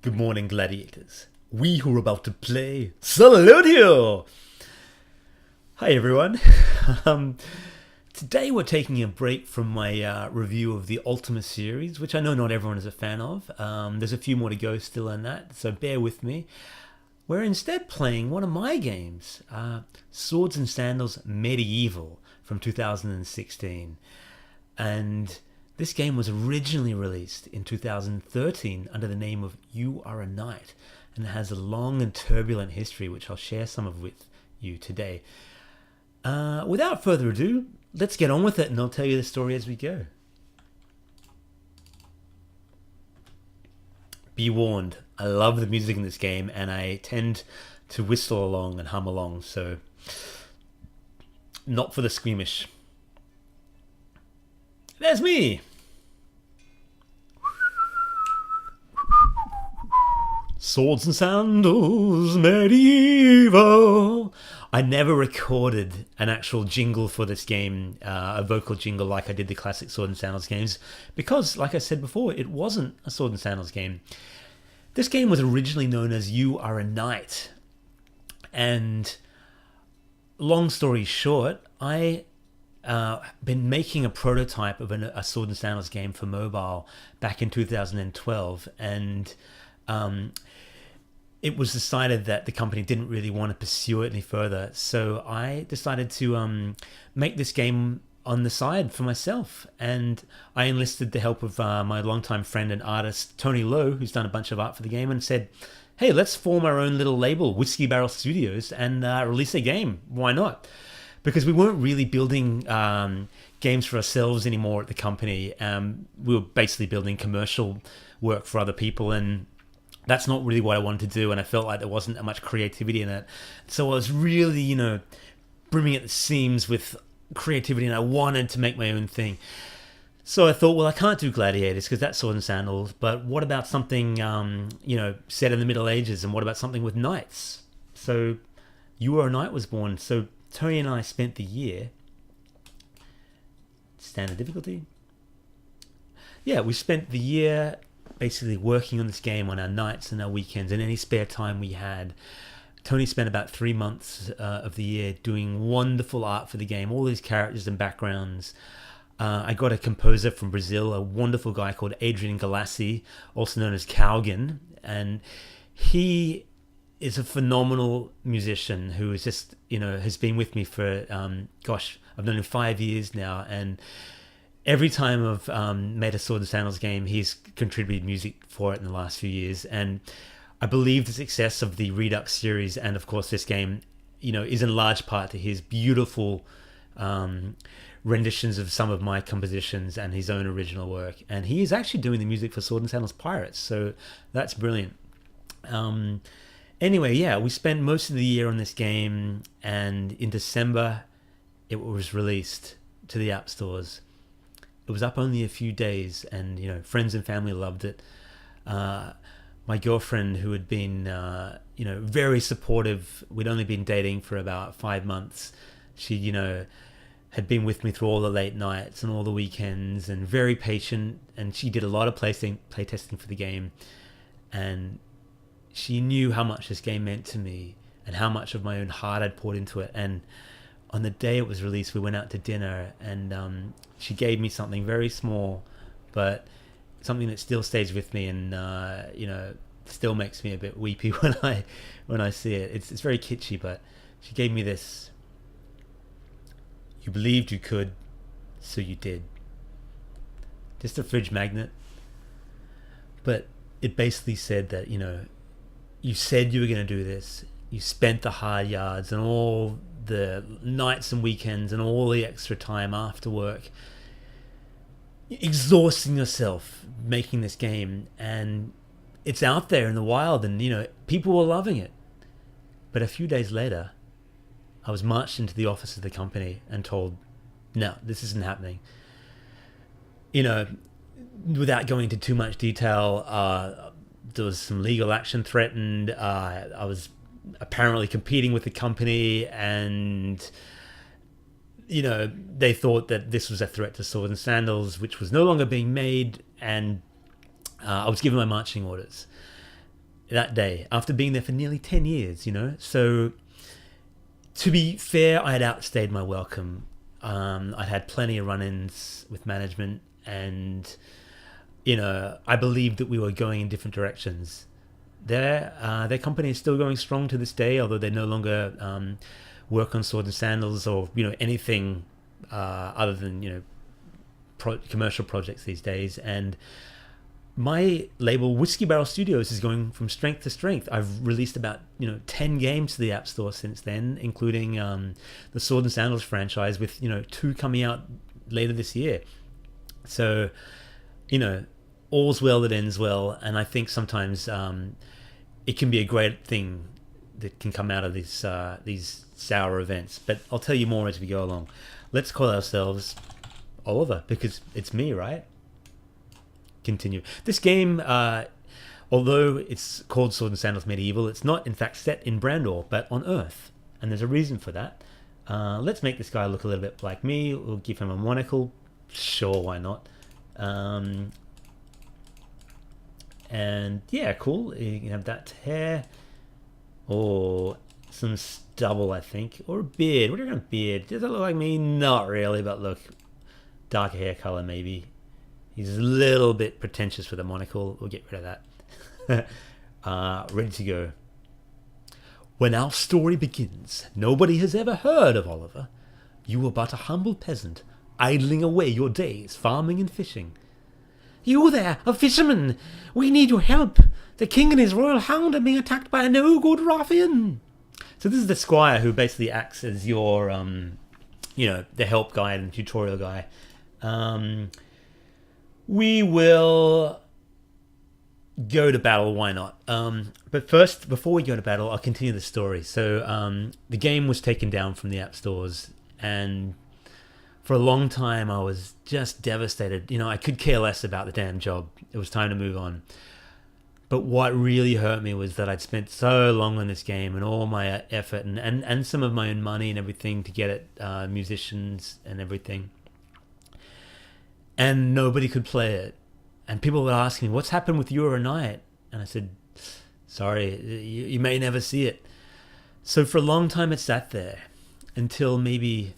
Good morning, gladiators. We who are about to play Salutio! Hi, everyone. um, Today we're taking a break from my review of the Ultima series, which I know not everyone is a fan of. There's a few more to go still on that, so bear with me. We're instead playing one of my games, Swords and Sandals Medieval from 2016. And this game was originally released in 2013 under the name of You Are a Knight, and it has a long and turbulent history, which I'll share some of with you today. Without further ado, let's get on with it, and I'll tell you the story as we go. Be warned, I love the music in this game, and I tend to whistle along and hum along, so not for the squeamish. There's me! Swords and Sandals Medieval. I never recorded an actual jingle for this game, a vocal jingle like I did the classic Sword and Sandals games, because, like I said before, it wasn't a Sword and Sandals game. This game was originally known as You Are a Knight, and long story short, I been making a prototype of a Sword and Sandals game for mobile back in 2012, and it was decided that the company didn't really want to pursue it any further, so I decided to make this game on the side for myself, and I enlisted the help of my longtime friend and artist Tony Lowe, who's done a bunch of art for the game, and said, hey, let's form our own little label, Whiskeybarrel Studios, and release a game. Why not? Because we weren't really building games for ourselves anymore at the company. We were basically building commercial work for other people, and that's not really what I wanted to do, and I felt like there wasn't that much creativity in it. So I was really, brimming at the seams with creativity, and I wanted to make my own thing. So I thought, well, I can't do gladiators because that's Sword and Sandals, but what about something, set in the Middle Ages, and what about something with knights? So You Are a Knight was born. So Tony and I spent the year, standard difficulty. Yeah, we spent the year basically working on this game on our nights and our weekends and any spare time we had. Tony spent about 3 months of the year doing wonderful art for the game, all these characters and backgrounds. I got a composer from Brazil, a wonderful guy called Adrian Galassi, also known as Cowgan, and he is a phenomenal musician who is just, has been with me for, I've known him 5 years now, and every time I've made a Sword and Sandals game, he's contributed music for it in the last few years, and I believe the success of the Redux series and, of course, this game, is in large part to his beautiful renditions of some of my compositions and his own original work, and he is actually doing the music for Sword and Sandals Pirates, so that's brilliant. Anyway, yeah, we spent most of the year on this game, and in December, it was released to the app stores. It was up only a few days, and, friends and family loved it. My girlfriend, who had been, very supportive, we'd only been dating for about 5 months. She, had been with me through all the late nights and all the weekends, and very patient, and she did a lot of playtesting for the game, and she knew how much this game meant to me and how much of my own heart I'd poured into it. And on the day it was released, we went out to dinner, and she gave me something very small, but something that still stays with me, and still makes me a bit weepy when I see it. It's very kitschy, but she gave me this. You believed you could, so you did. Just a fridge magnet, but it basically said that you said you were going to do this. You spent the hard yards and all the nights and weekends and all the extra time after work, exhausting yourself making this game, and it's out there in the wild, and people were loving it. But a few days later, I was marched into the office of the company and told, no, this isn't happening. Without going into too much detail, there was some legal action threatened. I was apparently competing with the company, and they thought that this was a threat to Sword and Sandals, which was no longer being made, and I was given my marching orders. that day after being there for nearly 10 years, you know. So to be fair, I had outstayed my welcome. I'd had plenty of run-ins with management, and you know, I believed that we were going in different directions. Their company is still going strong to this day, although they no longer work on Sword and Sandals or, you know, anything other than, you know, commercial projects these days. And my label, Whiskeybarrel Studios, is going from strength to strength. I've released about, you know, 10 games to the App Store since then, including the Sword and Sandals franchise, with, you know, 2 coming out later this year. So, you know, all's well that ends well, and I think sometimes it can be a great thing that can come out of these sour events. But I'll tell you more as we go along. Let's call ourselves Oliver, because it's me, right? Continue. This game, although it's called Sword and Sandals Medieval, it's not in fact set in Brandor, but on Earth, and there's a reason for that. Let's make this guy look a little bit like me. We'll give him a monocle. Sure, why not? And yeah, cool. You can have that hair, or some stubble, I think, or a beard. What do you reckon? Beard? Does it look like me? Not really, but look, darker hair color maybe. He's a little bit pretentious with a monocle. We'll get rid of that. Ready to go. When our story begins, nobody has ever heard of Oliver. You were but a humble peasant, idling away your days farming and fishing. You there, a fisherman! We need your help! The king and his royal hound are being attacked by a no-good ruffian! So this is the squire who basically acts as your, you know, the help guide and tutorial guy. We will go to battle, why not? But first, before we go to battle, I'll continue the story. So the game was taken down from the app stores, and for a long time I was just devastated. You know, I could care less about the damn job. It was time to move on. But what really hurt me was that I'd spent so long on this game, and all my effort and some of my own money and everything to get it, musicians and everything. And nobody could play it. And people would ask me, what's happened with You Are a Knight? And I said, sorry, you may never see it. So for a long time it sat there, until maybe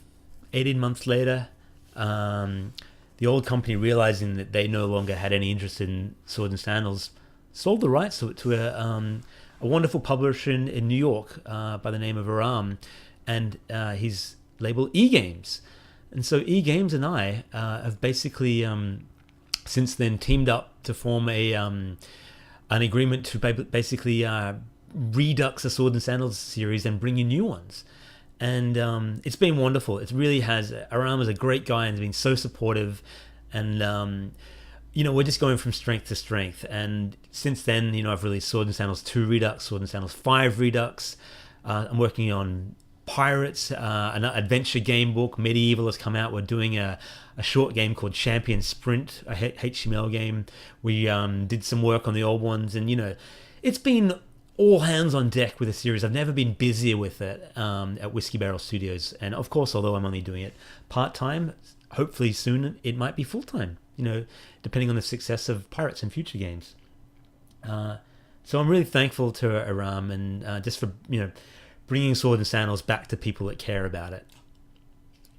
18 months later, the old company, realizing that they no longer had any interest in Sword and Sandals, sold the rights to a wonderful publisher in New York by the name of Aram, and his label E-Games. And so E-Games and I have basically since then teamed up to form an agreement to basically redux the Sword and Sandals series and bring you new ones. And it's been wonderful. It really has. Aram is a great guy and has been so supportive. And, you know, we're just going from strength to strength. And since then, you know, I've released Sword and Sandals 2 Redux, Sword and Sandals 5 Redux. I'm working on Pirates, an adventure game book. Medieval has come out. We're doing a short game called Champion Sprint, a HTML game. We did some work on the old ones. And, you know, it's been all hands on deck with the series. I've never been busier with it at Whiskeybarrel Studios. And of course, although I'm only doing it part-time, hopefully soon it might be full-time, you know, depending on the success of Pirates and future games. So I'm really thankful to Aram, and just for, you know, bringing Sword and Sandals back to people that care about it.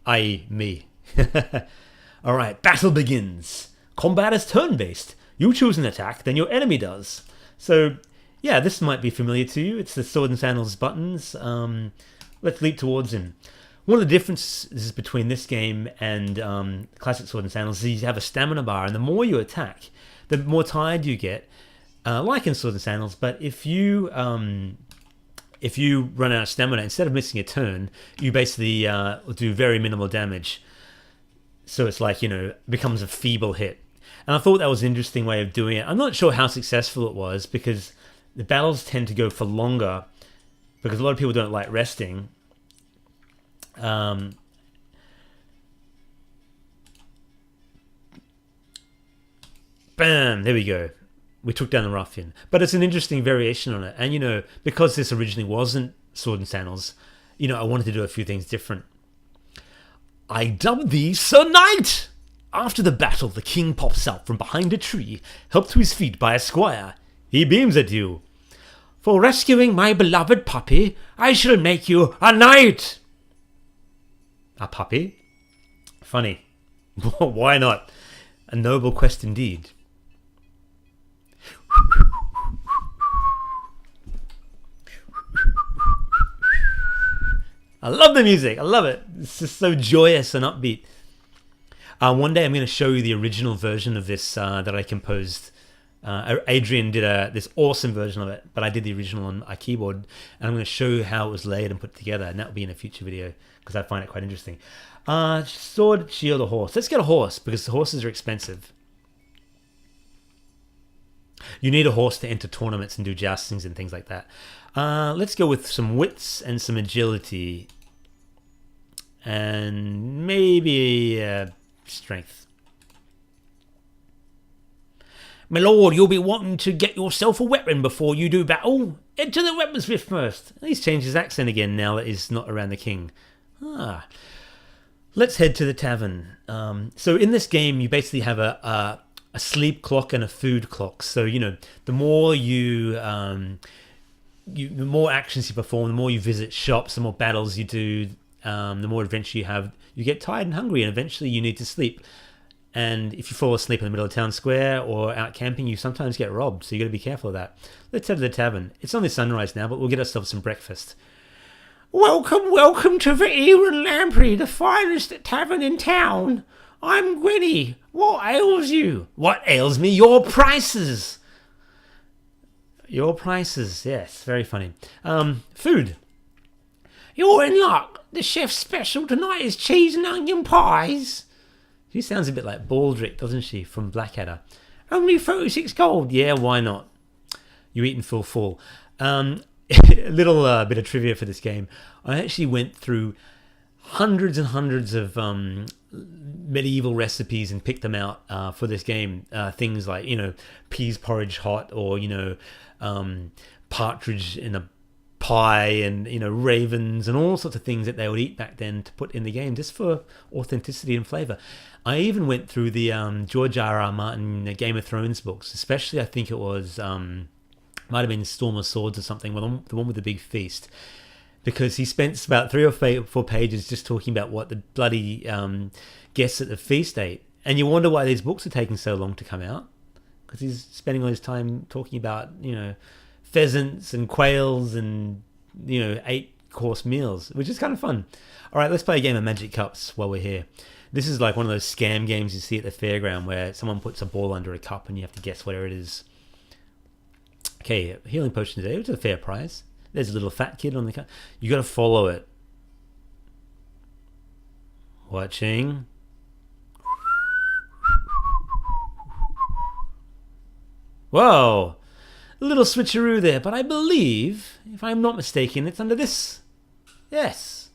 I.e. me. Alright, battle begins. Combat is turn-based. You choose an attack, then your enemy does. So yeah, this might be familiar to you. It's the Sword and Sandals buttons. Let's leap towards him. One of the differences between this game and classic Sword and Sandals is you have a stamina bar, and the more you attack, the more tired you get, like in Sword and Sandals. But if you run out of stamina, instead of missing a turn, you basically do very minimal damage. So it's like, you know, it becomes a feeble hit. And I thought that was an interesting way of doing it. I'm not sure how successful it was, because the battles tend to go for longer, because a lot of people don't like resting. Bam, there we go. We took down the ruffian. But it's an interesting variation on it. And, you know, because this originally wasn't Sword and Sandals, you know, I wanted to do a few things different. I dubbed thee Sir Knight! After the battle, the king pops out from behind a tree, helped to his feet by a squire. He beams at you. For rescuing my beloved puppy, I shall make you a knight. A puppy? Funny. Why not? A noble quest indeed. I love the music. I love it. It's just so joyous and upbeat. One day I'm going to show you the original version of this that I composed. Adrian did this awesome version of it, but I did the original on a keyboard, and I'm going to show you how it was laid and put together, and that will be in a future video because I find it quite interesting. Sword, shield, or horse. Let's get a horse because the horses are expensive. You need a horse to enter tournaments and do joustings and things like that. Let's go with some wits and some agility. And maybe strength. My lord, you'll be wanting to get yourself a weapon before you do battle. Enter the weaponsmith first. He's changed his accent again now that he's not around the king. Let's head to the tavern. So in this game, you basically have a sleep clock and a food clock. So, you know, the more the more actions you perform, the more you visit shops, the more battles you do, the more adventure you have, you get tired and hungry, and eventually you need to sleep. And if you fall asleep in the middle of town square or out camping, you sometimes get robbed, so you got to be careful of that. Let's head to the tavern. It's only sunrise now, but we'll get ourselves some breakfast. Welcome, welcome to the Eel and Lamprey, the finest tavern in town. I'm Gwenny. What ails you? What ails me? Your prices. Your prices, yes, very funny. Food. You're in luck. The chef's special tonight is cheese and onion pies. She sounds a bit like Baldric, doesn't she, from Blackadder? Only 36 gold. Yeah, why not? You're eating full. A little bit of trivia for this game. I actually went through hundreds and hundreds of medieval recipes and picked them out for this game. Things like, you know, peas porridge hot, or, you know, partridge in a pie, and, you know, ravens and all sorts of things that they would eat back then to put in the game just for authenticity and flavor. I even went through the George R.R. Martin Game of Thrones books, especially I think it was might have been Storm of Swords or something, the one with the big feast, because he spent about 3 or 4 pages just talking about what the bloody guests at the feast ate. And you wonder why these books are taking so long to come out, because he's spending all his time talking about, you know, pheasants and quails and, you know, 8-course meals, which is kind of fun. All right, let's play a game of Magic Cups while we're here. This is like one of those scam games you see at the fairground where someone puts a ball under a cup and you have to guess whatever it is. Okay, healing potion today, which is a fair price. There's a little fat kid on the cup. You got to follow it. Watching. Whoa! A little switcheroo there, but I believe, if I'm not mistaken, it's under this. Yes.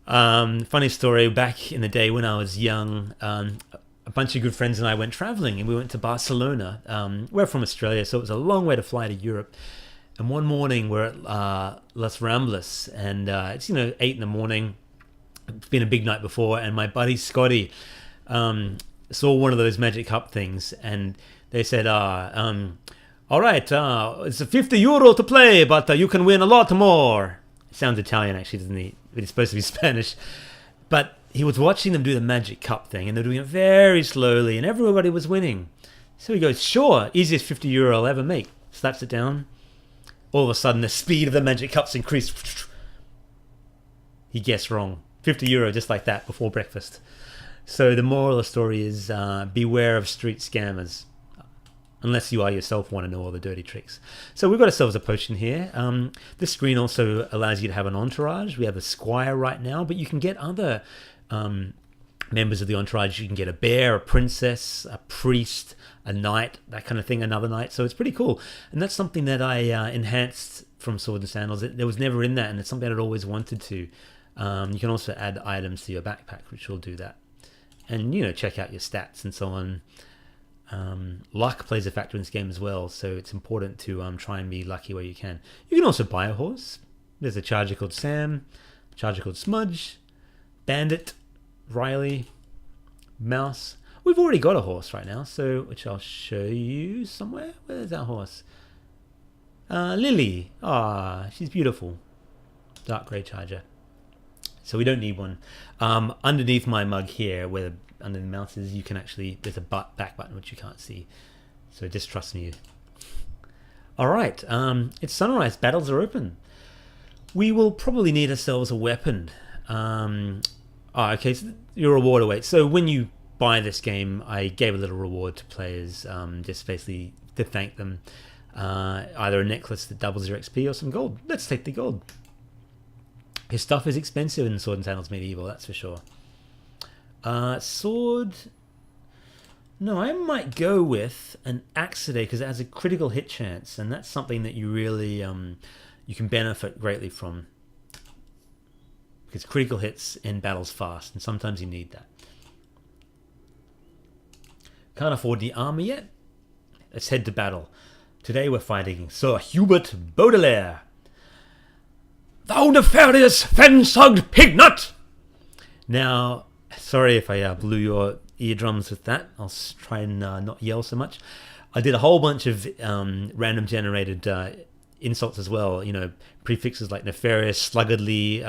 Funny story, back in the day when I was young, a bunch of good friends and I went traveling, and we went to Barcelona. We're from Australia, so it was a long way to fly to Europe. And one morning we're at Las Ramblas, and it's, you know, 8 in the morning. It's been a big night before, and my buddy Scotty saw one of those Magic Cup things, and they said, all right, it's a €50 to play, but you can win a lot more. Sounds Italian, actually, doesn't he? But it's supposed to be Spanish. But he was watching them do the Magic Cup thing, and they're doing it very slowly, and everybody was winning. So he goes, sure, easiest €50 I'll ever make. Slaps it down. All of a sudden, the speed of the Magic Cups increased. He guessed wrong. €50 just like that before breakfast. So the moral of the story is beware of street scammers. Unless you are yourself want to know all the dirty tricks. So we've got ourselves a potion here. This screen also allows you to have an entourage. We have a squire right now, but you can get other members of the entourage. You can get a bear, a princess, a priest, a knight, that kind of thing, another knight. So it's pretty cool. And that's something that I enhanced from Sword and Sandals. There was never in that, and it's something I'd always wanted to. You can also add items to your backpack, which will do that. And, you know, check out your stats and so on. Luck plays a factor in this game as well, so it's important to try and be lucky where you can. You can also buy a horse. There's a charger called Sam, a charger called Smudge, Bandit, Riley, Mouse. We've already got a horse right now, so which I'll show you somewhere. Where's our horse? Lily. Ah, she's beautiful. Dark grey charger. So we don't need one. Underneath my mug here, where under the mouse is, you can actually, there's a back button which you can't see. So just trust me. All right, it's sunrise. Battles are open. We will probably need ourselves a weapon. Okay, so your reward awaits. So when you buy this game, I gave a little reward to players, just basically to thank them. Either a necklace that doubles your XP or some gold. Let's take the gold. His stuff is expensive in Sword and Sandals Medieval, that's for sure. Sword... No, I might go with an axe today because it has a critical hit chance, and that's something that you really you can benefit greatly from. Because critical hits end battles fast, and sometimes you need that. Can't afford the armor yet? Let's head to battle. Today we're fighting Sir Hubert Baudelaire. Thou nefarious fen-sugged pignut! Now, sorry if I blew your eardrums with that. I'll try and not yell so much. I did a whole bunch of random generated insults as well. You know, prefixes like nefarious, sluggardly,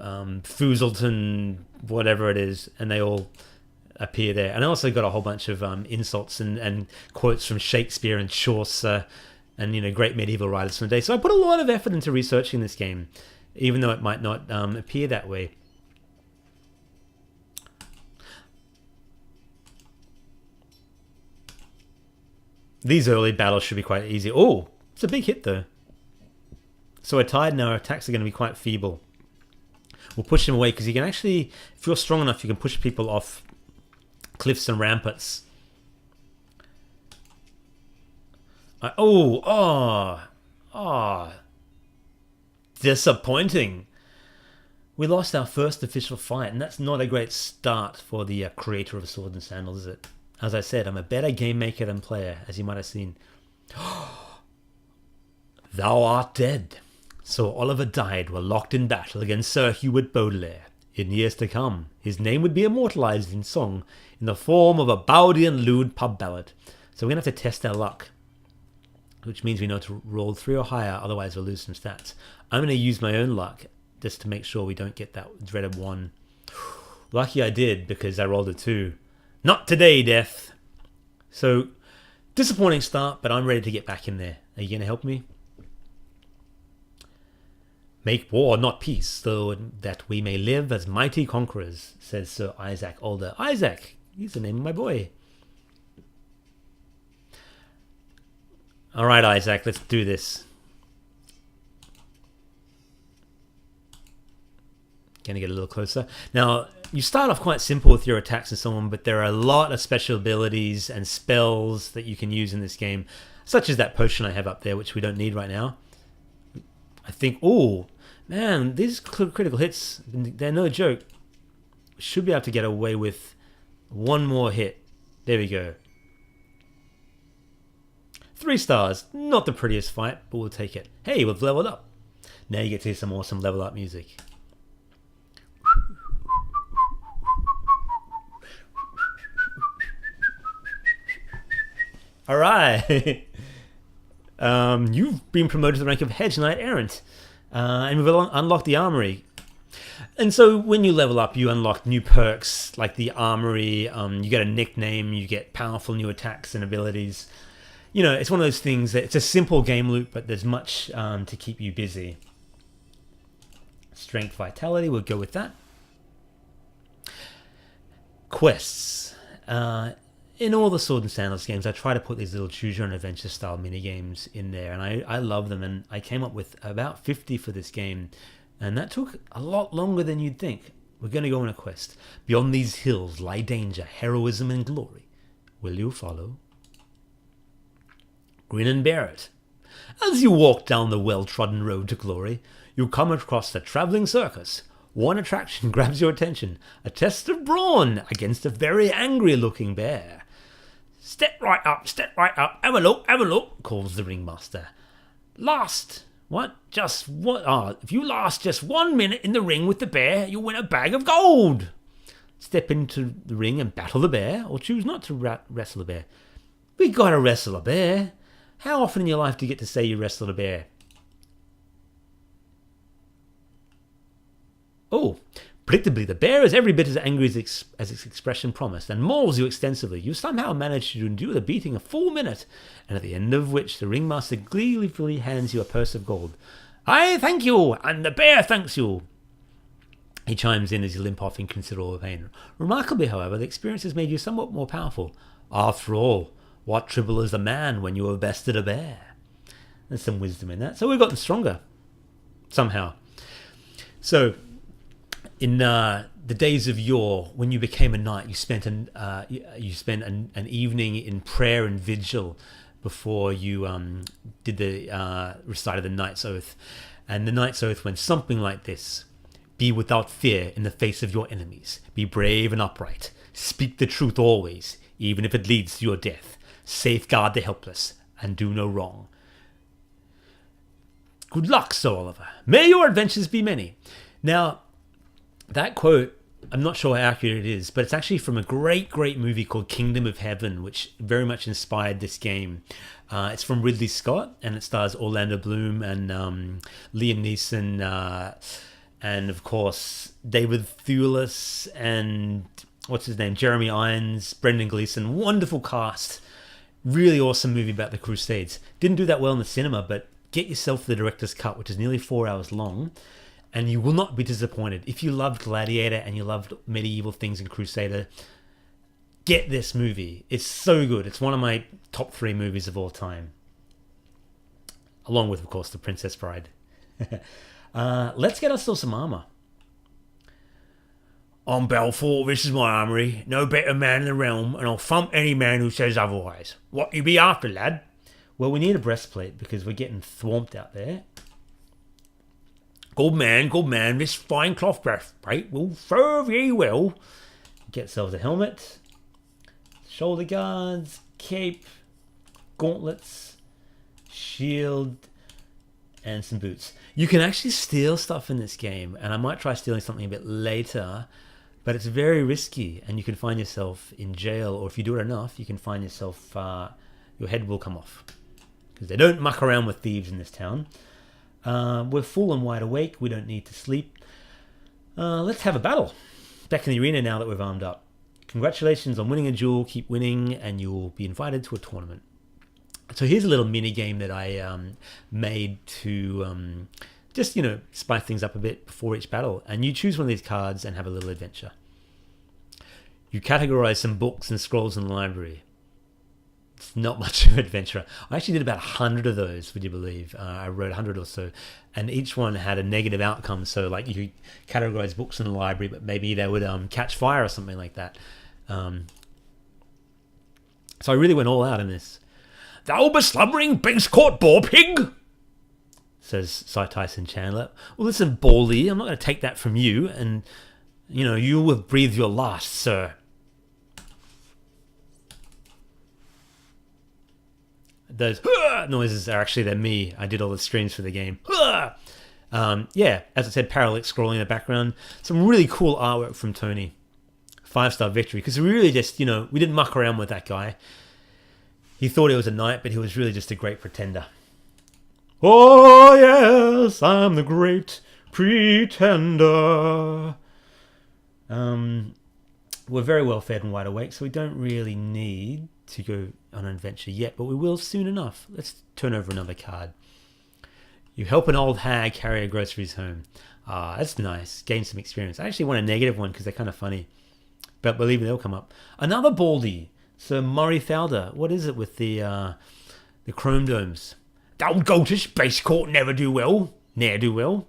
Foozleton, whatever it is, and they all appear there. And I also got a whole bunch of insults and quotes from Shakespeare and Chaucer and great medieval writers from the day. So I put a lot of effort into researching this game, even though it might not appear that way. These early battles should be quite easy. Oh, it's a big hit though. So we're tired now. Our attacks are going to be quite feeble. We'll push him away because you can actually, if you're strong enough, you can push people off cliffs and ramparts. Disappointing. We lost our first official fight, and that's not a great start for the creator of Sword and Sandals, is it? As I said, I'm a better game maker than player, as you might have seen. Thou art dead. So Oliver died while locked in battle against Sir Hubert Baudelaire. In years to come, his name would be immortalized in song in the form of a Baudian lewd pub ballad. So we're going to have to test our luck, which means we know to roll 3 or higher, otherwise we'll lose some stats. I'm going to use my own luck just to make sure we don't get that dreaded 1. Lucky I did, because I rolled a 2. Not today, Death. So, disappointing start, but I'm ready to get back in there. Are you going to help me? Make war, not peace, so that we may live as mighty conquerors, says Sir Isaac Alder. Isaac! He's the name of my boy. Alright, Isaac, let's do this. Gonna get a little closer. Now, you start off quite simple with your attacks and so on, but there are a lot of special abilities and spells that you can use in this game, such as that potion I have up there, which we don't need right now. I think, oh, man, these critical hits, they're no joke. Should be able to get away with one more hit. There we go. 3 stars. Not the prettiest fight, but we'll take it. Hey, we've leveled up. Now you get to hear some awesome level up music. Alright. You've been promoted to the rank of Hedge Knight Errant. And we've unlocked the Armory. And so when you level up, you unlock new perks like the Armory. You get a nickname, you get powerful new attacks and abilities. You know, it's one of those things that it's a simple game loop, but there's much to keep you busy. Strength, Vitality, we'll go with that. Quests. In all the Sword and Sandals games, I try to put these little choose your own adventure style mini games in there, and I love them. And I came up with about 50 for this game, and that took a lot longer than you'd think. We're going to go on a quest. Beyond these hills lie danger, heroism, and glory. Will you follow? Grin and bear it. As you walk down the well-trodden road to glory, you come across the travelling circus. One attraction grabs your attention, a test of brawn against a very angry-looking bear. Step right up, have a look, calls the ringmaster. Last, what? Just what? If you last just 1 minute in the ring with the bear, you'll win a bag of gold. Step into the ring and battle the bear, or choose not to wrestle the bear. We gotta wrestle a bear. How often in your life do you get to say you wrestled a bear? Oh, predictably, the bear is every bit as angry as its expression promised and mauls you extensively. You somehow manage to endure the beating a full minute, and at the end of which the ringmaster gleefully hands you a purse of gold. I thank you, and the bear thanks you. He chimes in as you limp off in considerable pain. Remarkably, however, the experience has made you somewhat more powerful. After all, what trouble is a man when you have bested a bear? There's some wisdom in that. So we've gotten stronger, somehow. So, in the days of yore, when you became a knight, you spent an evening in prayer and vigil before you recited the knight's oath. And the knight's oath went something like this: be without fear in the face of your enemies. Be brave and upright. Speak the truth always, even if it leads to your death. Safeguard the helpless and do no wrong. Good luck, Sir Oliver. May your adventures be many. Now, that quote, I'm not sure how accurate it is, but it's actually from a great movie called Kingdom of Heaven, which very much inspired this game. It's from Ridley Scott, and it stars Orlando Bloom and Liam Neeson, and of course David Thewlis and what's his name, Jeremy Irons, Brendan Gleeson. Wonderful cast. Really awesome movie about the Crusades. Didn't do that well in the cinema, but get yourself the director's cut, which is nearly 4 hours long. And you will not be disappointed. If you loved Gladiator and you loved medieval things in Crusader, get this movie. It's so good. It's one of my top 3 movies of all time. Along with, of course, The Princess Bride. Let's get ourselves some armor. I'm Balfour, this is my armory. No better man in the realm, and I'll thump any man who says otherwise. What you be after, lad? Well, we need a breastplate because we're getting thwomped out there. Good man, this fine cloth breastplate will serve ye well. Get ourselves a helmet, shoulder guards, cape, gauntlets, shield, and some boots. You can actually steal stuff in this game, and I might try stealing something a bit later, but it's very risky, and you can find yourself in jail, or if you do it enough, you can find yourself, your head will come off. Because they don't muck around with thieves in this town. We're full and wide awake. We don't need to sleep. Let's have a battle. Back in the arena now that we've armed up. Congratulations on winning a duel. Keep winning and you'll be invited to a tournament. So here's a little mini game that I made to just, spice things up a bit before each battle. And you choose one of these cards and have a little adventure. You categorize some books and scrolls in the library. It's not much of an adventure. I actually did about 100 of those, would you believe? I wrote 100 or so, and each one had a negative outcome. So, like, you categorize books in the library, but maybe they would catch fire or something like that. So I really went all out in this. Thou beslumbering Bigscourt boar pig, says Cy Tyson Chandler. Well, listen, Baldy, I'm not going to take that from you, and you have breathed your last, sir. Those noises are actually, they're me. I did all the streams for the game. Yeah, as I said, parallax scrolling in the background. Some really cool artwork from Tony. 5-star victory. Because we really just, we didn't muck around with that guy. He thought he was a knight, but he was really just a great pretender. Oh, yes, I'm the great pretender. We're very well fed and wide awake, so we don't really need to go on an adventure yet, but we will soon enough. Let's turn over another card. You help an old hag carry her groceries home. That's nice. Gain some experience. I actually want a negative one because they're kind of funny, but believe me, they'll come up. Another Baldy. So Murray Fowler. What is it with the chrome domes? Don't go to Space Court. Never do well. Ne'er do well.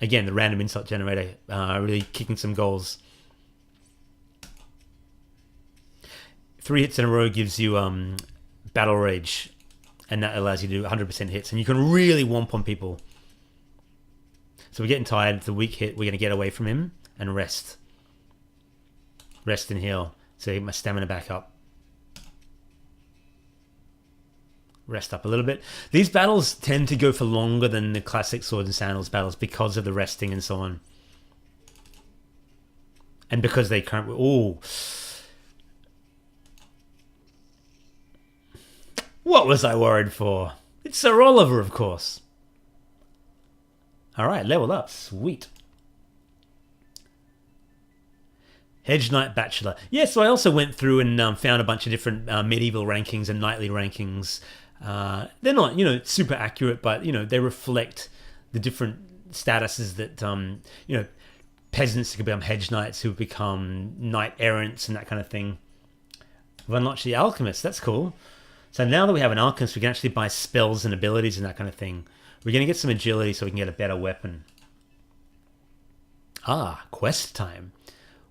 Again, the random insult generator really kicking some goals. 3 hits in a row gives you battle rage, and that allows you to do 100% hits, and you can really whomp on people. So we're getting tired. It's a weak hit. We're going to get away from him and rest. Rest and heal. So get my stamina back up. Rest up a little bit. These battles tend to go for longer than the classic Sword and Sandals battles because of the resting and so on. And because they can't... What was I worried for? It's Sir Oliver, of course. Alright, leveled up. Sweet. Hedge Knight Bachelor. Yeah, so I also went through and found a bunch of different medieval rankings and knightly rankings. They're not, super accurate, but, they reflect the different statuses that, peasants who can become hedge knights, who become knight errants and that kind of thing. We've unlocked the alchemist. That's cool. So now that we have an alchemist, we can actually buy spells and abilities and that kind of thing. We're going to get some agility so we can get a better weapon. Ah, quest time.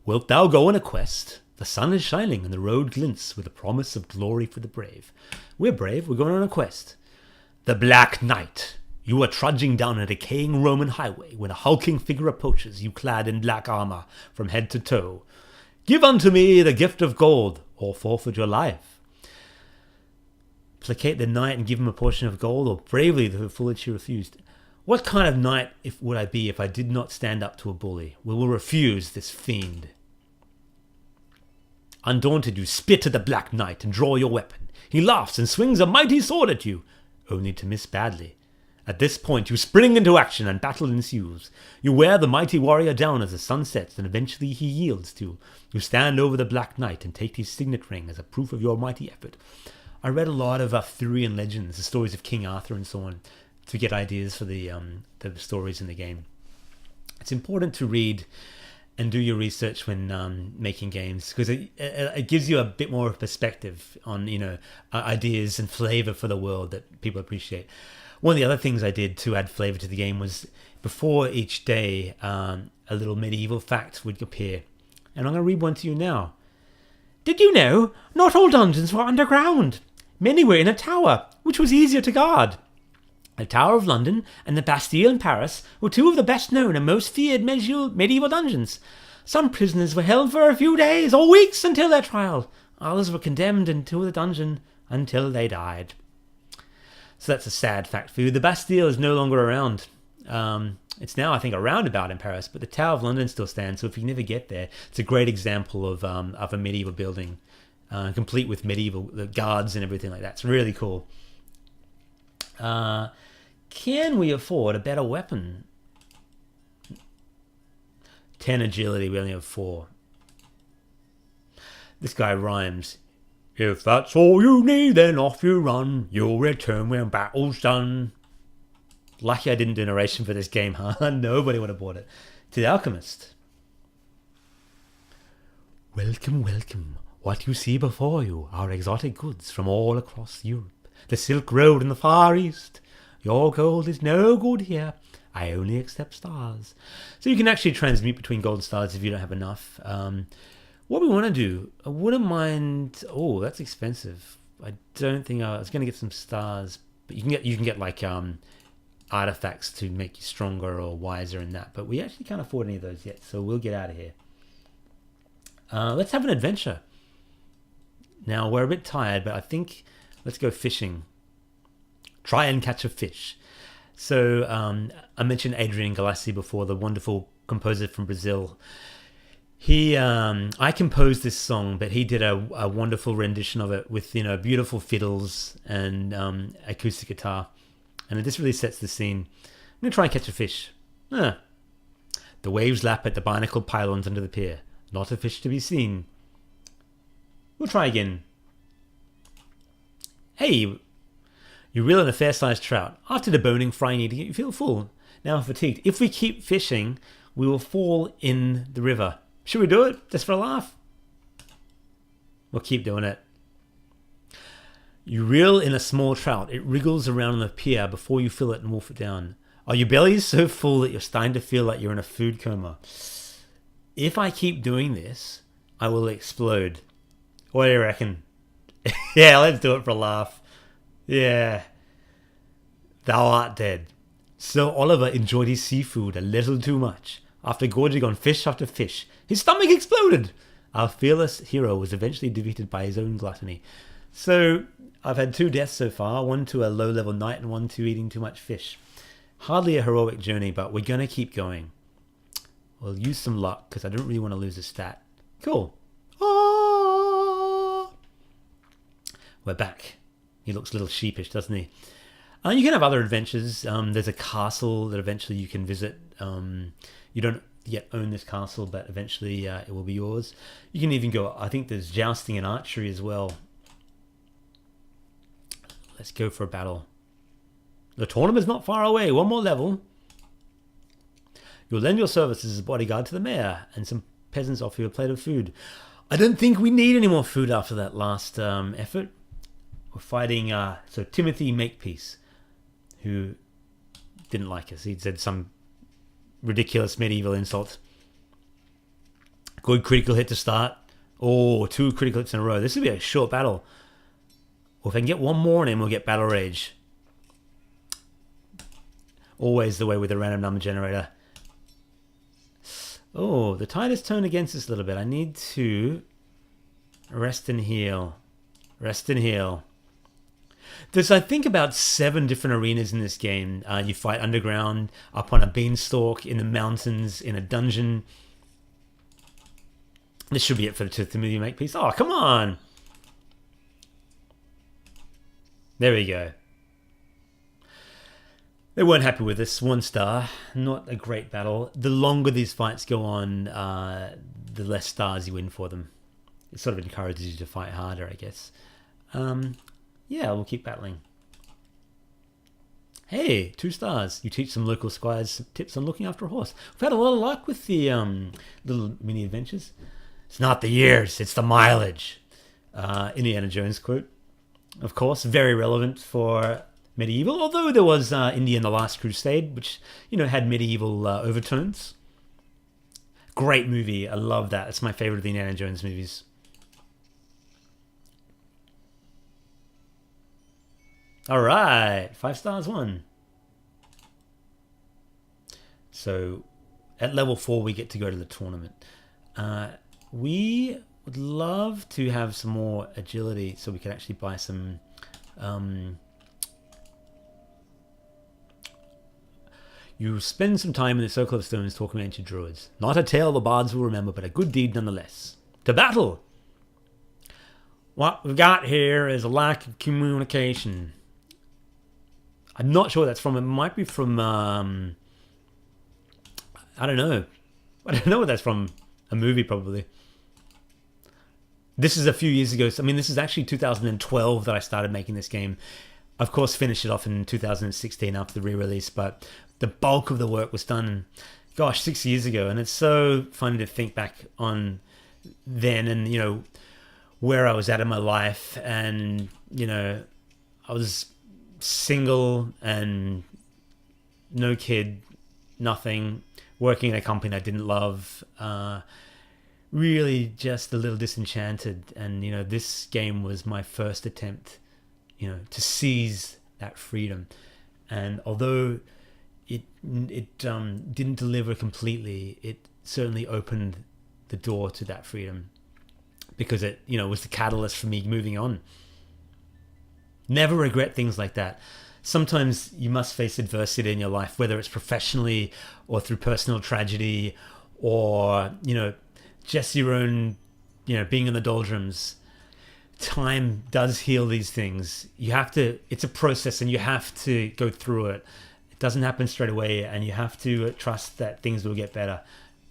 Wilt thou go on a quest? The sun is shining and the road glints with the promise of glory for the brave. We're brave. We're going on a quest. The Black Knight. You are trudging down a decaying Roman highway when a hulking figure approaches you clad in black armor from head to toe. Give unto me the gift of gold, or forfeit your life. Placate the knight and give him a portion of gold, or bravely the foolishly refused. What kind of knight would I be if I did not stand up to a bully? We will refuse this fiend. Undaunted, you spit at the Black Knight and draw your weapon. He laughs and swings a mighty sword at you, only to miss badly. At this point, you spring into action and battle ensues. You wear the mighty warrior down as the sun sets, and eventually he yields to. You stand over the Black Knight and take his signet ring as a proof of your mighty effort. I read a lot of Arthurian legends, the stories of King Arthur and so on, to get ideas for the stories in the game. It's important to read and do your research when making games, because it gives you a bit more perspective on ideas and flavor for the world that people appreciate. One of the other things I did to add flavor to the game was, before each day, a little medieval fact would appear. And I'm going to read one to you now. Did you know not all dungeons were underground? Many were in a tower, which was easier to guard. The Tower of London and the Bastille in Paris were two of the best known and most feared medieval dungeons. Some prisoners were held for a few days or weeks until their trial. Others were condemned into the dungeon until they died. So that's a sad fact for you. The Bastille is no longer around. It's now, I think, a roundabout in Paris, but the Tower of London still stands. So if you never get there, it's a great example of a medieval building, complete with medieval guards and everything like that. It's really cool. Can we afford a better weapon? 10 agility, we only have 4. This guy rhymes. If that's all you need, then off you run. You'll return when battle's done. Lucky I didn't do narration for this game, huh? Nobody would have bought it. To the Alchemist. Welcome, welcome. What you see before you are exotic goods from all across Europe. The Silk Road in the Far East. Your gold is no good here. I only accept stars. So you can actually transmute between gold and stars if you don't have enough. What we want to do, I wouldn't mind. Oh, that's expensive. I don't think I was going to get some stars, but you can get like artifacts to make you stronger or wiser in that. But we actually can't afford any of those yet, so we'll get out of here. Let's have an adventure. Now we're a bit tired, but I think let's go fishing. Try and catch a fish. So I mentioned Adrian Galassi before, the wonderful composer from Brazil. I composed this song, but he did a wonderful rendition of it with beautiful fiddles and acoustic guitar, and it just really sets the scene. I'm gonna try and catch a fish. The waves lap at the barnacled pylons under the pier. Not a fish to be seen. We'll try again. Hey, you reel in a fair-sized trout. After the boning, frying, eating it, you feel full. Now I'm fatigued. If we keep fishing, we will fall in the river. Should we do it? Just for a laugh? We'll keep doing it. You reel in a small trout. It wriggles around on the pier before you fill it and wolf it down. Are your bellies so full that you're starting to feel like you're in a food coma? If I keep doing this, I will explode. What do you reckon? Yeah, let's do it for a laugh. Yeah. Thou art dead. So Oliver enjoyed his seafood a little too much. After gorging on fish after fish, his stomach exploded. Our fearless hero was eventually defeated by his own gluttony. So I've had 2 deaths so far, one to a low-level knight and one to eating too much fish. Hardly a heroic journey, but we're going to keep going. We'll use some luck, because I don't really want to lose a stat. Cool. Ah! We're back. He looks a little sheepish, doesn't he? You can have other adventures. There's a castle that eventually you can visit. You don't yet own this castle, but eventually it will be yours. You can even go, I think there's jousting and archery as well. Let's go for a battle. The tournament's not far away. One more level. You'll lend your services as a bodyguard to the mayor, and some peasants offer you a plate of food. I don't think we need any more food after that last effort. We're fighting so Timothy Makepeace, who didn't like us. He'd said some ridiculous medieval insult. Good critical hit to start. Oh, 2 critical hits in a row. This will be a short battle. Well, if I can get one more in him, we'll get battle rage. Always the way with the random number generator. Oh, the tide has turned against us a little bit. I need to rest and heal. Rest and heal. There's, I think, about 7 different arenas in this game. You fight underground, up on a beanstalk, in the mountains, in a dungeon. This should be it for the Timothy Makepeace. Oh, come on! There we go. They weren't happy with this. 1 star. Not a great battle. The longer these fights go on, the less stars you win for them. It sort of encourages you to fight harder, I guess. Yeah, we'll keep battling. Hey, 2 stars. You teach some local squires tips on looking after a horse. We've had a lot of luck with the little mini adventures. It's not the years, it's the mileage. Indiana Jones quote. Of course, very relevant for medieval, although there was India and the Last Crusade, which, you know, had medieval overtones. Great movie. I love that. It's my favorite of the Indiana Jones movies. All right, 5 stars, 1. So at level 4, we get to go to the tournament. We would love to have some more agility so we can actually buy some you spend some time in the Circle of Stones talking to ancient druids. Not a tale the bards will remember, but a good deed nonetheless. To battle! What we've got here is a lack of communication. I'm not sure what that's from. It might be from I don't know. I don't know what that's from. A movie, probably. This is a few years ago. I mean, this is actually 2012 that I started making this game. Of course, finished it off in 2016 after the re-release, but the bulk of the work was done, gosh, 6 years ago. And it's so funny to think back on then and, you know, where I was at in my life. And, you know, I was single and no kid, nothing, working in a company I didn't love, really just a little disenchanted. And, you know, this game was my first attempt, you know, to seize that freedom. And although it didn't deliver completely, it certainly opened the door to that freedom, because it, you know, was the catalyst for me moving on. Never regret things like that. Sometimes you must face adversity in your life, whether it's professionally or through personal tragedy, or, you know, just your own, you know, being in the doldrums. Time does heal these things. You have to, it's a process, and you have to go through it. It doesn't happen straight away, and you have to trust that things will get better,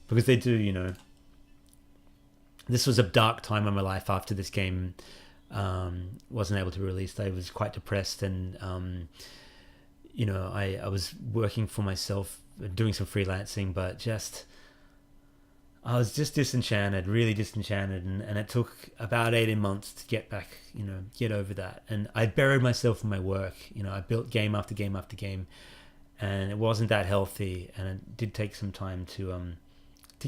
because they do, you know. This was a dark time in my life after this game wasn't able to be released. I was quite depressed, and you know, I was working for myself, doing some freelancing, but just I was just disenchanted, really disenchanted, and it took about 18 months to get back, you know, get over that. And I buried myself in my work. You know, I built game after game after game, and it wasn't that healthy, and it did take some time to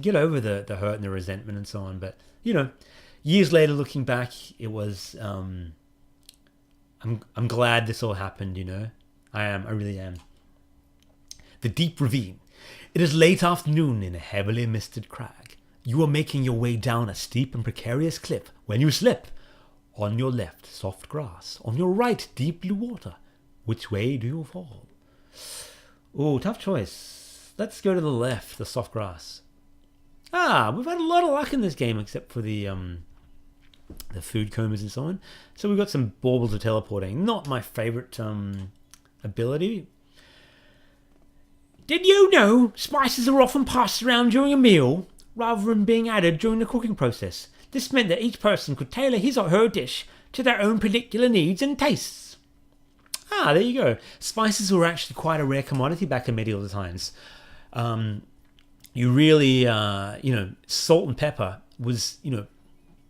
get over the hurt and the resentment and so on. But, you know, years later, looking back, it was I'm glad this all happened, you know. I really am. The deep ravine. It is late afternoon in a heavily misted crag. You are making your way down a steep and precarious cliff when you slip. On your left, soft grass. On your right, deep blue water. Which way do you fall? Oh, tough choice. Let's go to the left, the soft grass. We've had a lot of luck in this game, except for the the food comas and so on. So we've got some baubles of teleporting. Not my favorite ability. Did you know spices are often passed around during a meal rather than being added during the cooking process? This meant that each person could tailor his or her dish to their own particular needs and tastes. Ah, there you go. Spices were actually quite a rare commodity back in medieval times. You really, salt and pepper was,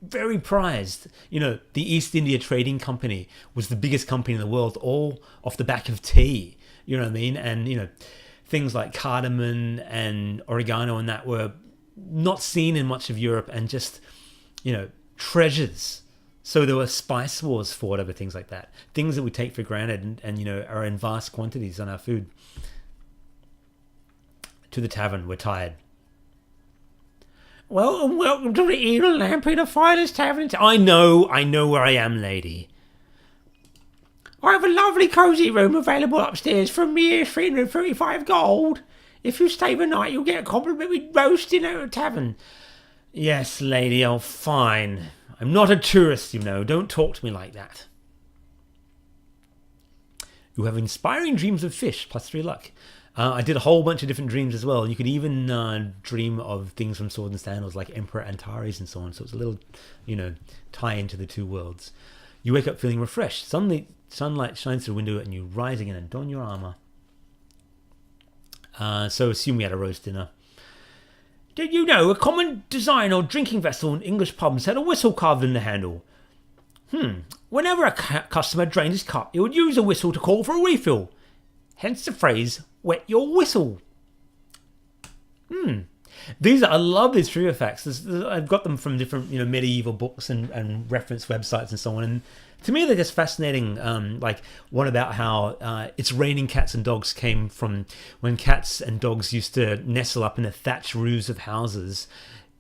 very prized. The East India Trading Company was the biggest company in the world, all off the back of tea. You know what I mean? And, things like cardamom and oregano and that were not seen in much of Europe and just, treasures. So there were spice wars fought over things like that. Things that we take for granted and are in vast quantities on our food. To the tavern, we're tired. Well, and welcome to the Eagle Lamprey, the finest tavern. I know where I am, lady. I have a lovely cosy room available upstairs for mere 335 gold. If you stay the night, you'll get a complimentary roast dinner at a tavern. Yes, lady, oh, fine. I'm not a tourist, Don't talk to me like that. You have inspiring dreams of fish, +3 luck. I did a whole bunch of different dreams as well. You could even dream of things from Swords and Sandals like Emperor Antares and so on. So it's a little, tie into the two worlds. You wake up feeling refreshed. Sunlight shines through the window and you rise again and don your armor. So assume we had a roast dinner. Did you know a common design or drinking vessel in English pubs had a whistle carved in the handle? Whenever a customer drained his cup, he would use a whistle to call for a refill. Hence the phrase, wet your whistle. I love these trivia facts. I've got them from different medieval books and reference websites and so on. And to me, they're just fascinating. Like one about how it's raining cats and dogs came from when cats and dogs used to nestle up in the thatch roofs of houses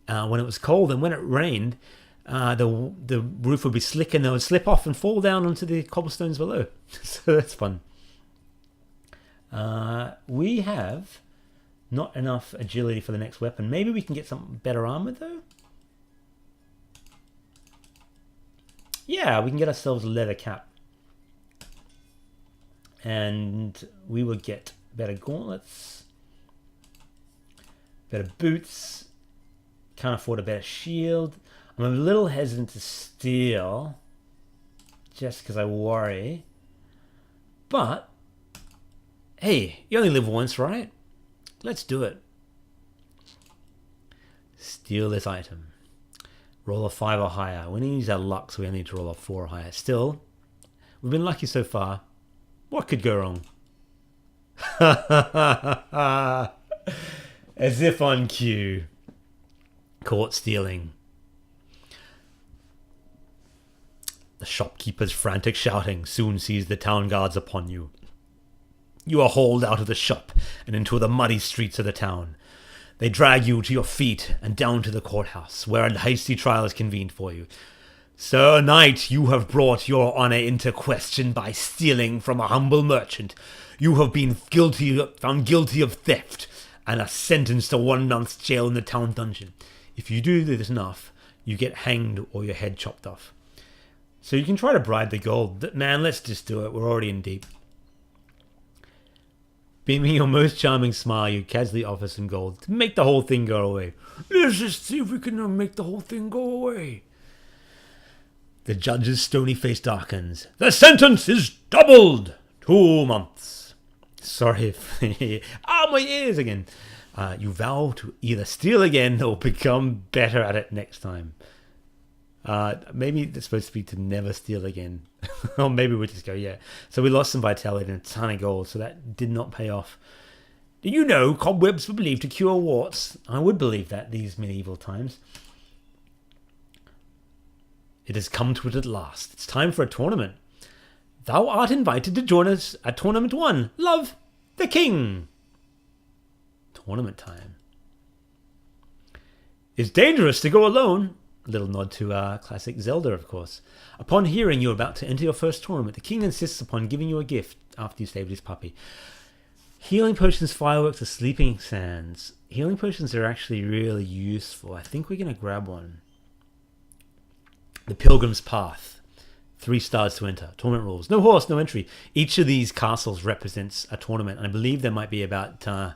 when it was cold. And when it rained, the roof would be slick and they would slip off and fall down onto the cobblestones below. So that's fun. We have not enough agility for the next weapon. Maybe we can get some better armor though. Yeah, we can get ourselves a leather cap. And we will get better gauntlets, better boots. Can't afford a better shield. I'm a little hesitant to steal just because I worry. But hey, you only live once, right? Let's do it. Steal this item. Roll a 5 or higher. We need to use our luck, so we only need to roll a 4 or higher. Still, we've been lucky so far. What could go wrong? As if on cue. Caught stealing. The shopkeeper's frantic shouting soon sees the town guards upon you. You are hauled out of the shop and into the muddy streets of the town. They drag you to your feet and down to the courthouse, where a hasty trial is convened for you. Sir Knight, you have brought your honour into question by stealing from a humble merchant. You have been found guilty of theft and are sentenced to 1 month's jail in the town dungeon. If you do this enough, you get hanged or your head chopped off. So you can try to bribe the gold. Man, let's just do it. We're already in deep. Beaming your most charming smile, you casually offer some gold to make the whole thing go away. Let's just see if we can make the whole thing go away. The judge's stony face darkens. The sentence is doubled! 2 months. Sorry if... my ears again. You vow to either steal again or become better at it next time. Maybe it's supposed to be to never steal again. Or maybe we'll just go, yeah. So we lost some vitality and a ton of gold, so that did not pay off. Do you know cobwebs were believed to cure warts? I would believe that these medieval times. It has come to it at last. It's time for a tournament. Thou art invited to join us at Tournament 1. Love, the King. Tournament time. It's dangerous to go alone. A little nod to classic Zelda, of course. Upon hearing you're about to enter your first tournament, the king insists upon giving you a gift after you stay with his puppy. Healing potions, fireworks, or sleeping sands. Healing potions are actually really useful. I think we're going to grab one. The Pilgrim's Path. 3 stars to enter. Tournament rules. No horse, no entry. Each of these castles represents a tournament. And I believe there might be about, I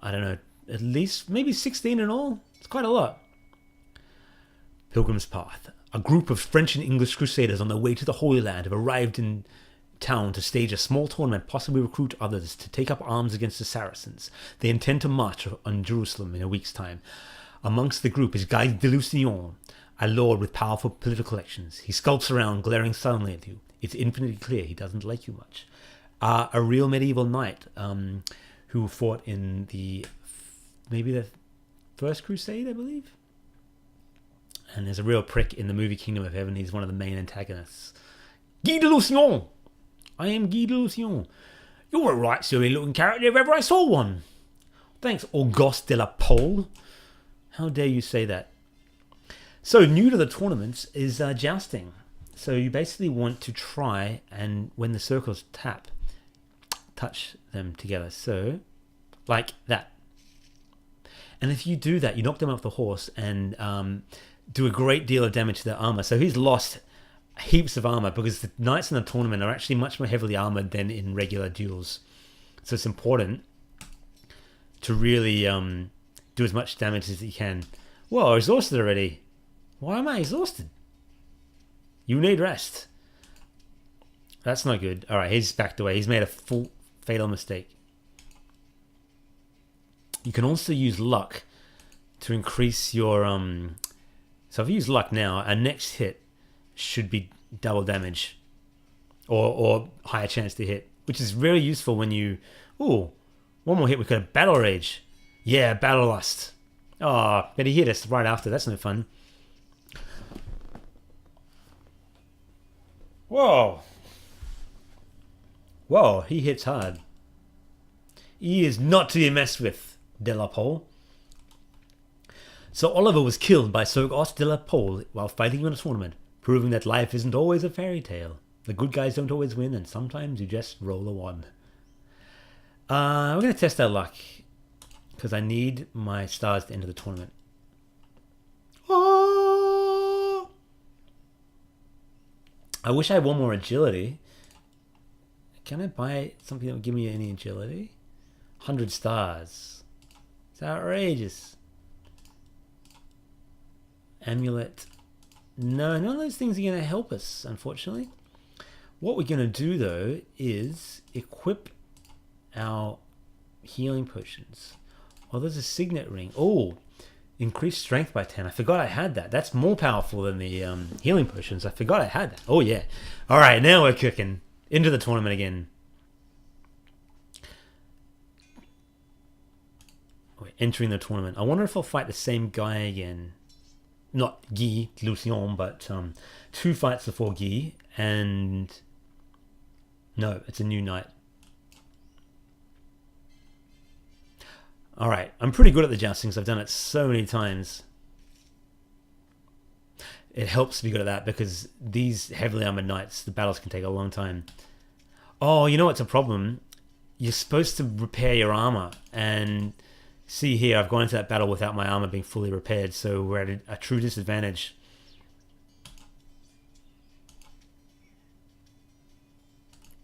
don't know, at least maybe 16 in all. It's quite a lot. Pilgrim's Path. A group of French and English crusaders on their way to the Holy Land have arrived in town to stage a small tournament, possibly recruit others to take up arms against the Saracens. They intend to march on Jerusalem in a week's time. Amongst the group is Guy de Lusignan, a lord with powerful political connections. He skulks around, glaring sullenly at you. It's infinitely clear he doesn't like you much. A real medieval knight who fought in maybe the First Crusade, I believe. And there's a real prick in the movie Kingdom of Heaven. He's one of the main antagonists. Guy de Lusignan! I am Guy de Lusignan. You're a right silly looking character if ever I saw one. Thanks, Auguste de la Pole. How dare you say that? So, new to the tournaments is jousting. So you basically want to try and, when the circles touch them together. So, like that. And if you do that, you knock them off the horse and do a great deal of damage to their armor. So he's lost heaps of armor because the knights in the tournament are actually much more heavily armored than in regular duels. So it's important to really do as much damage as you can. Whoa, exhausted already. Why am I exhausted? You need rest. That's not good. All right, he's backed away. He's made a full fatal mistake. You can also use luck to increase your... So if you use luck now, our next hit should be double damage. Or higher chance to hit. Which is very useful when you... Ooh, one more hit, we could have Battle Rage. Yeah, Battle Lust. Oh, but he hit us right after. That's no fun. Whoa. Whoa, he hits hard. He is not to be messed with, de la Pole. So Oliver was killed by Sir Auguste de la Pole while fighting in a tournament, proving that life isn't always a fairy tale. The good guys don't always win, and sometimes you just roll a 1. We're going to test our luck, because I need my stars to enter the tournament. Oh! I wish I had 1 more agility. Can I buy something that would give me any agility? 100 stars. It's outrageous. Amulet. No, none of those things are going to help us, unfortunately. What we're going to do, though, is equip our healing potions. Oh, there's a signet ring. Oh, increased strength by 10. I forgot I had that. That's more powerful than the healing potions. I forgot I had that. Oh, yeah. All right, now we're cooking. Into the tournament again. We're entering the tournament. I wonder if I'll fight the same guy again. Not Guy Lucien, but 2 fights before Guy. And no, it's a new knight. Alright, I'm pretty good at the jousting because I've done it so many times. It helps to be good at that because these heavily armored knights, the battles can take a long time. Oh, you know what's a problem? You're supposed to repair your armor. And see here, I've gone into that battle without my armor being fully repaired, so we're at a true disadvantage.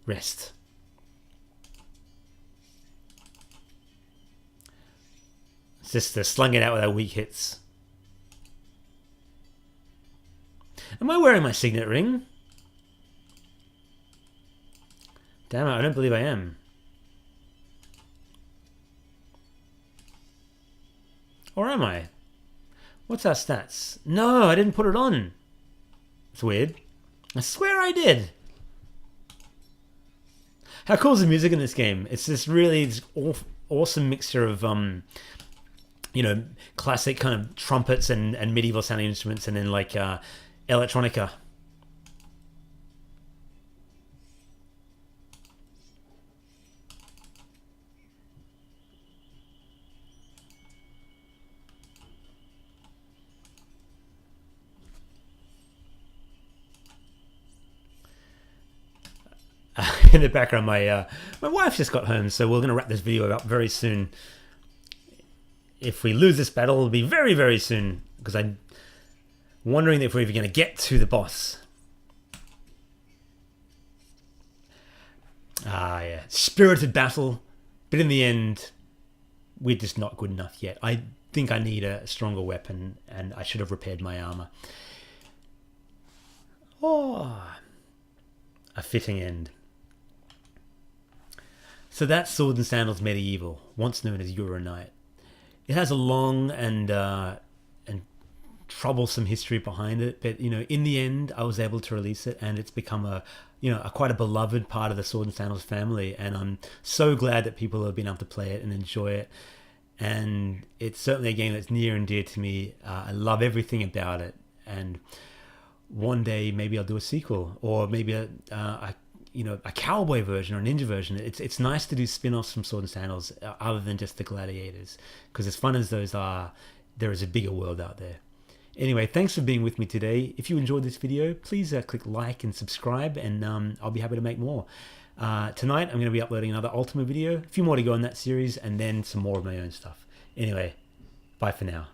Rest. It's just they're slung it out with our weak hits. Am I wearing my signet ring? Damn it, I don't believe I am. Or am I? What's our stats? No, I didn't put it on. It's weird. I swear I did. How cool is the music in this game? It's this really awesome mixture of, you know, classic kind of trumpets and medieval sounding instruments, and then like electronica. In the background, my wife just got home, so we're going to wrap this video up very soon. If we lose this battle, it'll be very, very soon, because wondering if we're even going to get to the boss. Ah, yeah. Spirited battle. But in the end, we're just not good enough yet. I think I need a stronger weapon, and I should have repaired my armor. Oh, a fitting end. So that's Sword and Sandals Medieval, once known as Euronight. It has a long and troublesome history behind it, but in the end, I was able to release it, and it's become a quite a beloved part of the Sword and Sandals family. And I'm so glad that people have been able to play it and enjoy it. And it's certainly a game that's near and dear to me. I love everything about it, and one day maybe I'll do a sequel, or maybe a cowboy version or a ninja version. It's nice to do spin-offs from Sword and Sandals other than just the gladiators, because as fun as those are, there is a bigger world out there. Anyway, thanks for being with me today. If you enjoyed this video, please click like and subscribe, and I'll be happy to make more. Tonight I'm going to be uploading another Ultima video, a few more to go in that series, and then some more of my own stuff. Anyway, bye for now.